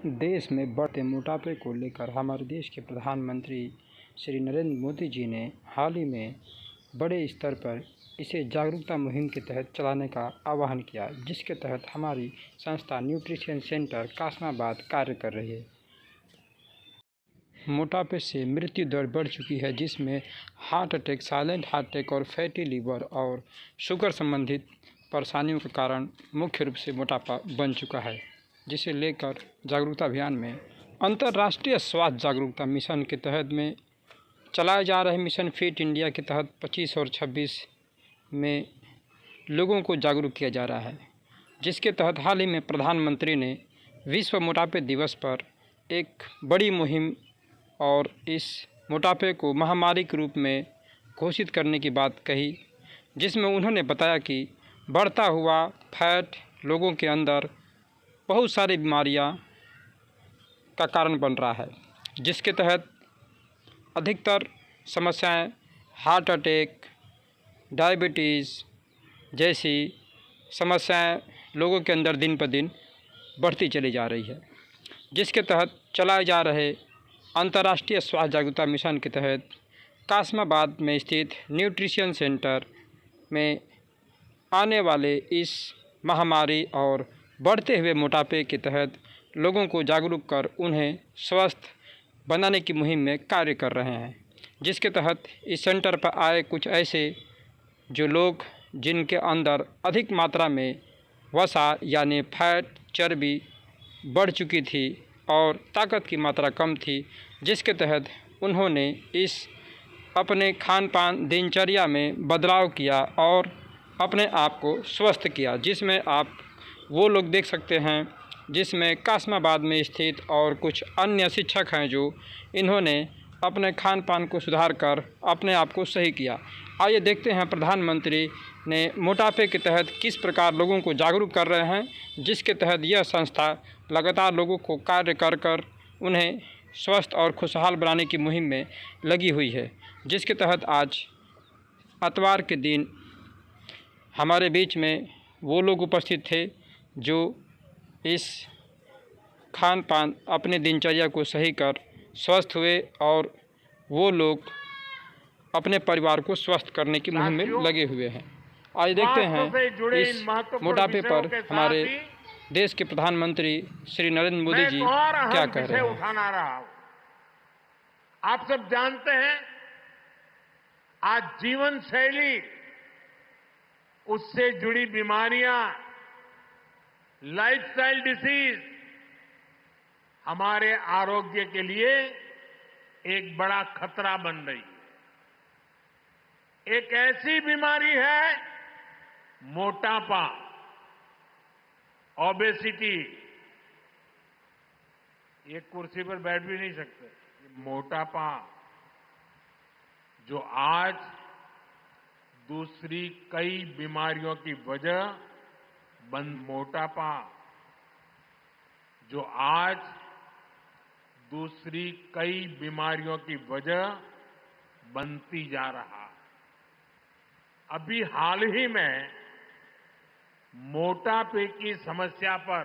देश में बढ़ते मोटापे को लेकर हमारे देश के प्रधानमंत्री श्री नरेंद्र मोदी जी ने हाल ही में बड़े स्तर पर इसे जागरूकता मुहिम के तहत चलाने का आह्वान किया, जिसके तहत हमारी संस्था न्यूट्रिशन सेंटर कासमाबाद कार्य कर रही है। मोटापे से मृत्यु दर बढ़ चुकी है, जिसमें heart attack, silent heart attack और फैटी लीवर और शुगर संबंधित परेशानियों के कारण मुख्य रूप से मोटापा बन चुका है, जिसे लेकर जागरूकता अभियान में अंतर्राष्ट्रीय स्वास्थ्य जागरूकता मिशन के तहत में चलाए जा रहे मिशन फिट इंडिया के तहत 25 और 26 में लोगों को जागरूक किया जा रहा है, जिसके तहत हाल ही में प्रधानमंत्री ने विश्व मोटापे दिवस पर एक बड़ी मुहिम और इस मोटापे को महामारी के रूप में घोषित करने की बात कही, जिसमें उन्होंने बताया कि बढ़ता हुआ फैट लोगों के अंदर बहुत सारी बीमारियां का कारण बन रहा है, जिसके तहत अधिकतर समस्याएं हार्ट अटैक, डायबिटीज़ जैसी समस्याएं लोगों के अंदर दिन पर दिन बढ़ती चली जा रही है, जिसके तहत चलाए जा रहे अंतर्राष्ट्रीय स्वास्थ्य जागरूकता मिशन के तहत कासमाबाद में स्थित न्यूट्रिशन सेंटर में आने वाले इस महामारी और बढ़ते हुए मोटापे के तहत लोगों को जागरूक कर उन्हें स्वस्थ बनाने की मुहिम में कार्य कर रहे हैं, जिसके तहत इस सेंटर पर आए कुछ ऐसे जो लोग जिनके अंदर अधिक मात्रा में वसा यानी फैट, चर्बी बढ़ चुकी थी और ताकत की मात्रा कम थी, जिसके तहत उन्होंने इस अपने खान पान दिनचर्या में बदलाव किया और अपने आप को स्वस्थ किया, जिसमें आप वो लोग देख सकते हैं, जिसमें कासमाबाद में स्थित और कुछ अन्य शिक्षक हैं जो इन्होंने अपने खान पान को सुधार कर अपने आप को सही किया। आइए देखते हैं प्रधानमंत्री ने मोटापे के तहत किस प्रकार लोगों को जागरूक कर रहे हैं, जिसके तहत यह संस्था लगातार लोगों को कार्य कर कर उन्हें स्वस्थ और खुशहाल बनाने की मुहिम में लगी हुई है, जिसके तहत आज इतवार के दिन हमारे बीच में वो लोग उपस्थित थे जो इस खान पान अपने दिनचर्या को सही कर स्वस्थ हुए और वो लोग अपने परिवार को स्वस्थ करने की मुहिम में लगे हुए हैं। आज देखते हैं इस मोटापे पर हमारे देश के प्रधानमंत्री श्री नरेंद्र मोदी जी क्या कह रहे हैं। उठाना रहा हूं। आप सब जानते हैं आज जीवन शैली, उससे जुड़ी बीमारियां, लाइफस्टाइल डिसीज हमारे आरोग्य के लिए एक बड़ा खतरा बन रही है। एक ऐसी बीमारी है मोटापा, ओबेसिटी। ये कुर्सी पर बैठ भी नहीं सकते। मोटापा जो आज दूसरी कई बीमारियों की वजह मोटापा जो आज दूसरी कई बीमारियों की वजह बनती जा रहा है। अभी हाल ही में मोटापे की समस्या पर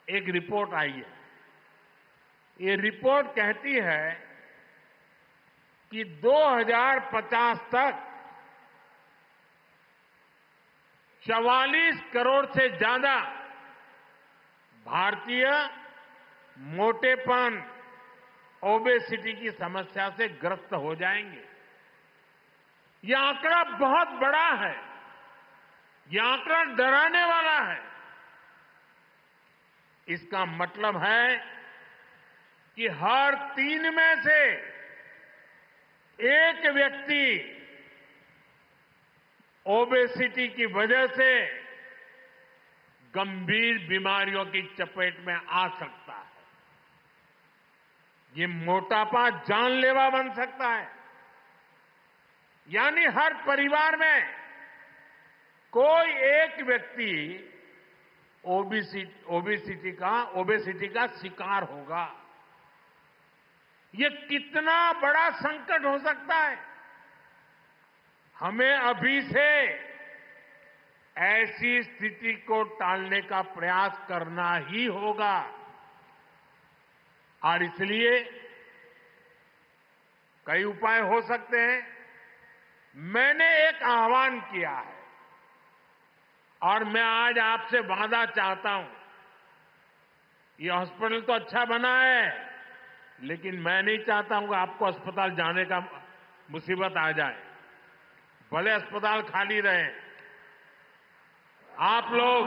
एक रिपोर्ट आई है। ये रिपोर्ट कहती है कि 2050 तक 44 करोड़ से ज्यादा भारतीय मोटेपन, ओबेसिटी की समस्या से ग्रस्त हो जाएंगे। यह आंकड़ा बहुत बड़ा है। यह आंकड़ा डराने वाला है। इसका मतलब है कि हर 3 में से एक व्यक्ति ओबेसिटी की वजह से गंभीर बीमारियों की चपेट में आ सकता है। ये मोटापा जानलेवा बन सकता है। यानी हर परिवार में कोई एक व्यक्ति ओबेसिटी का शिकार होगा। ये कितना बड़ा संकट हो सकता है। हमें अभी से ऐसी स्थिति को टालने का प्रयास करना ही होगा। और इसलिए कई उपाय हो सकते हैं। मैंने एक आह्वान किया है और मैं आज आपसे वादा चाहता हूं। ये हॉस्पिटल तो अच्छा बना है, लेकिन मैं नहीं चाहता हूं कि आपको अस्पताल जाने का मुसीबत आ जाए। भले अस्पताल खाली रहे, आप लोग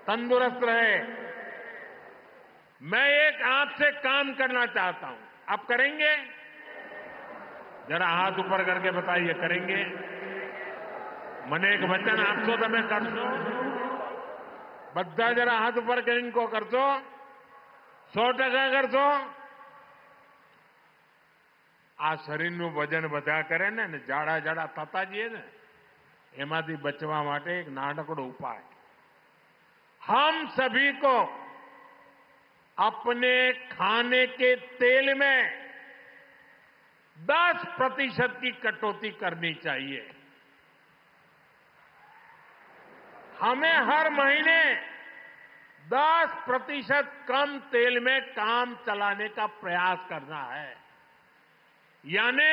तंदुरुस्त रहे। मैं एक आपसे काम करना चाहता हूं। आप करेंगे? जरा हाथ ऊपर करके बताइए, करेंगे? મને એક વચન આપશો તમે કરશો? બધા જરા હાથ ઉપર કરીને કો કરશો? 100% કરશો? આ શરીરનું વજન વધ્યા કરે ને જાડા જાડા થતા જઈએ ને, એમાંથી બચવા માટે એક નાનકડો ઉપાય। हम सभी को अपने खाने के तेल में 10% की कटौती करनी चाहिए। हमें हर महीने 10% कम तेल में काम चलाने का प्रयास करना है। यानी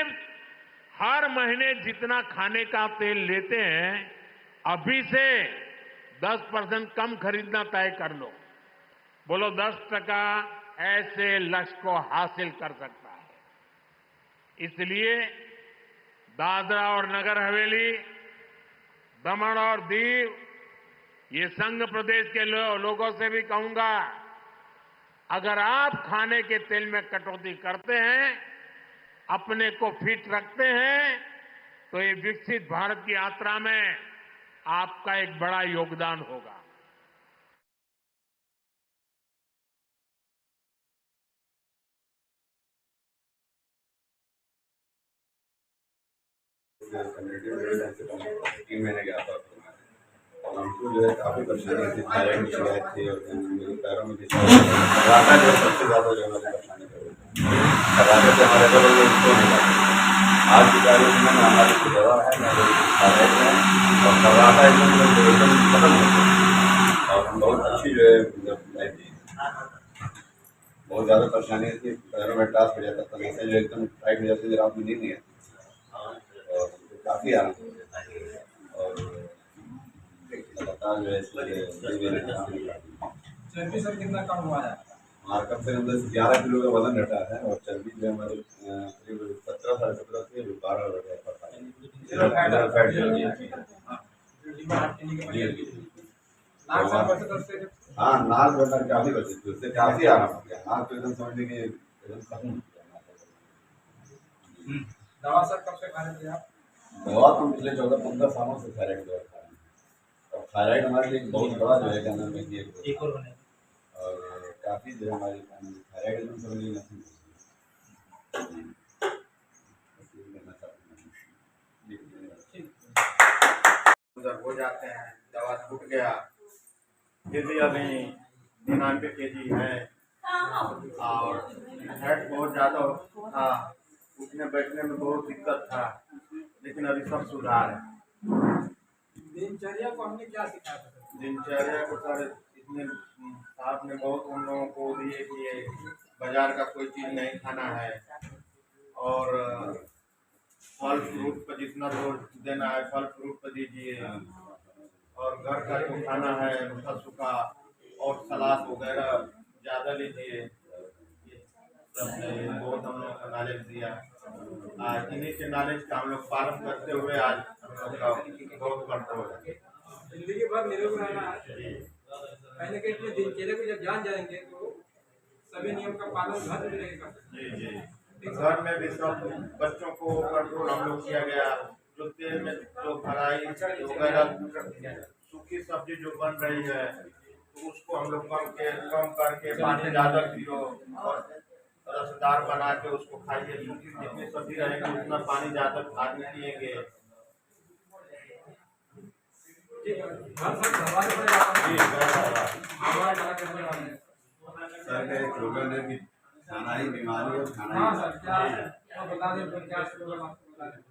हर महीने जितना खाने का तेल लेते हैं, अभी से 10% कम खरीदना तय कर लो। बोलो 10% ऐसे लक्ष्य को हासिल कर सकता है। इसलिए दादरा और नगर हवेली, दमन और दीव, ये संघ प्रदेश के लोगों से भी कहूंगा, अगर आप खाने के तेल में कटौती करते हैं, अपने को फिट रखते हैं, तो ये विकसित भारत की यात्रा में आपका एक बड़ा योगदान होगा। कम्युनिटी मैंने गया था और हमको जो है काफ़ी परेशानी थी, थायराइड की शिकायत थी और मेरे पैरों में कराटा जो सबसे ज़्यादा जो हमारी परेशानी कर रही थी। कराटे से हमारे बगल में उसको नहीं था। आज की तारीख में हमारी जो दवा है ना वो थायराइड में, और कराटा एकदम खत्म हो गया और हम बहुत अच्छी जो है लाइफ जी। बहुत ज़्यादा परेशानी थी, पैरों में टास हो जाता था, जैसे जो एकदम टाइट हो जाती थी, रात में नींद नहीं आती और काफ़ी आराम होता है। और लगातार जो है चर्बी सर कितना कम हुआ है? हमारा कम से कम 11 किलो का वजन घटा है और चर्बी जो हमारे करीब 17 से 12 हो गया हाँ, नाक वगैरह काफी बची थी, उससे काफी आराम हो गया। नाक तो एकदम समझ लीजिए एकदम खत्म हो गया। दवा सर कब से खा रहे थे आप? दवा तो पिछले 14-15 सालों से थायराइड दवा खा रहे हैं और थायराइड हमारे लिए बहुत बड़ा जो है क्या नाम है और काफी जो हमारी थायराइड एकदम समझ लीजिए नथिंग हो जाते हैं। दवा छूट गया, फिर भी अभी 99 kg है और फैट बहुत ज़्यादा था, उठने बैठने में बहुत दिक्कत था, लेकिन अभी सब सुधार है। दिनचर्या को हमने क्या सिखाया था? दिनचर्या को सर इतने साथ में बहुत हम लोगों को दिए कि बाजार का कोई चीज़ नहीं खाना है और फल फ्रूट पर जितना जोर देना है फल फ्रूट पर दीजिए और घर का जो खाना है उसका सूखा और सलाद वगैरह ज़्यादा लीजिए। सबने बहुत हम लोग का नॉलेज दिया। आज इन्हीं के नॉलेज का हम लोग पालन करते हुए आज हम लोग का बहुत कंट्रोल है। जिंदगी भर निरोग रहना है। कहीं ना कहीं अपने दिनचर्या को जब जान जाएंगे तो सभी नियम का पालन घर में रहेगा। जी जी, घर में भी सब बच्चों को कंट्रोल हम लोग किया गया। जो तेल में जो फ्राई वगैरह सूखी सब्जी जो बन रही है तो उसको हम लोग कम करके पानी ज़्यादा पियो और रसदार बना के उसको खाइए। सूखी जितनी सब्जी रहेगी उतना पानी ज़्यादा आदमी पिएंगे। सर का एक स्लोगन है कि खाना ही बीमारी और खाना हाँ ही सर, क्या बता दें तो क्या स्लोगन आपको बता दें?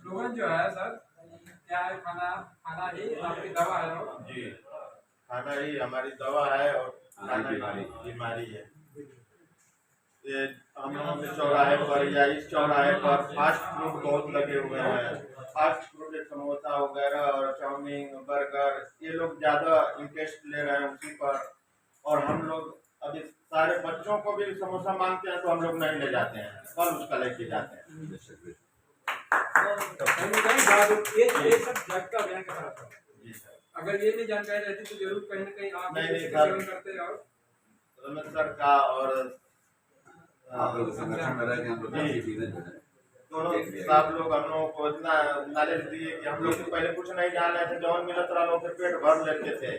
स्लोगन जो है सर क्या है? खाना खाना ही आपकी दवा है। जी खाना ही हमारी दवा है और खाना बीमारी। बीमारी है। ये हम लोगों के चौराहे पर या इस चौराहे पर फास्ट फूड बहुत लगे हुए हैं। फास्ट फूड समोसा वगैरह और चाउमीन बर्गर ये लोग ज़्यादा इंटरेस्ट ले रहे हैं उसी पर। और हम लोग अभी सारे बच्चों को भी समोसा मांगते हैं तो हम लोग नहीं ले जाते हैं, फल उसका लेके जाते हैं। कहीं ना कहीं जागरूक ये सब जागरूकता अभियान के साथ है। जी सर। अगर ये नहीं जानकारी रहती तो जरूर कहीं ना कहीं आप नहीं, इसका सर। सेवन करते और रमेश सर का और आप लोग संगठन में रह के हम लोग काफी चीजें जो है दोनों साहब लोग हम लोगों को इतना नॉलेज दिए कि हम लोग पहले कुछ नहीं जान रहे थे, जौन मिलत रहा लोग पेट भर लेते थे।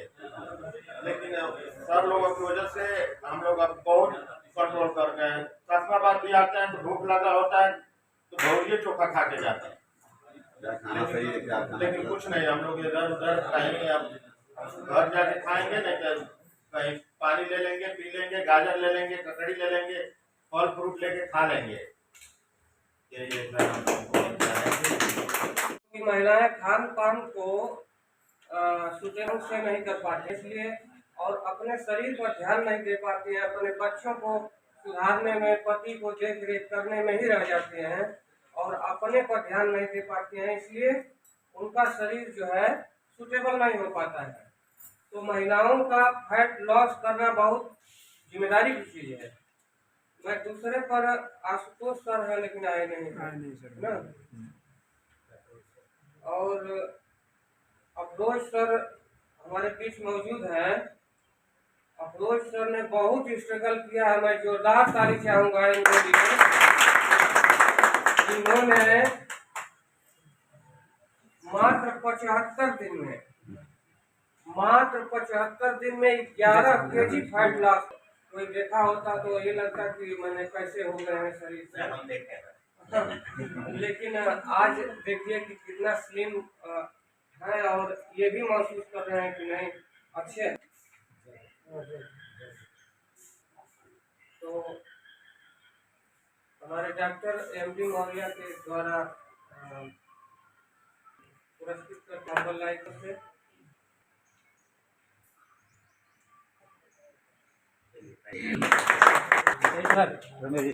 लेकिन सर लोगों की वजह से हम लोग अब बहुत कंट्रोल कर गए हैं। कासमाबाद भी आते हैं तो भूख लगा होता है तो भौरिये चोखा खा के जाते हैं। क्या खाना सही है, क्या खाना लेकिन गलत कुछ नहीं, हम लोग इधर उधर कहीं अब घर जाके खाएंगे, नहीं तो कहीं पानी ले लेंगे, पी लेंगे, गाजर ले लेंगे, ककड़ी ले लेंगे, फल फ्रूट लेके खा लेंगे। यही कि महिलाएं खान पान को सुचारू से नहीं कर पाती, इसलिए और अपने शरीर पर ध्यान नहीं दे पाती हैं, अपने बच्चों को सुधारने में, पति को देख रेख करने में ही रह जाते हैं और अपने पर ध्यान नहीं दे पाते हैं, इसलिए उनका शरीर जो है सुटेबल नहीं हो पाता है। तो महिलाओं का फैट लॉस करना बहुत जिम्मेदारी की चीज़ है। मैं दूसरे पर आशुतोष सर है लेकिन आए नहीं ना, और अफरोज सर हमारे बीच मौजूद हैं। अफरोज सर ने बहुत स्ट्रगल किया है, मैं जोरदार तारीफ चाहूँगा इनके लिए। इन्होंने मात्र 75 दिन में 11 केजी फैट लॉस। कोई देखा होता तो ये लगता कि मैंने कैसे हो गए हैं शरीर से। लेकिन आज देखिए कि कितना स्लिम है और ये भी महसूस कर रहे हैं कि नहीं अच्छे हैं। तो हमारे डॉक्टर MD मौर्य के द्वारा पुरस्कृत करते से और डबल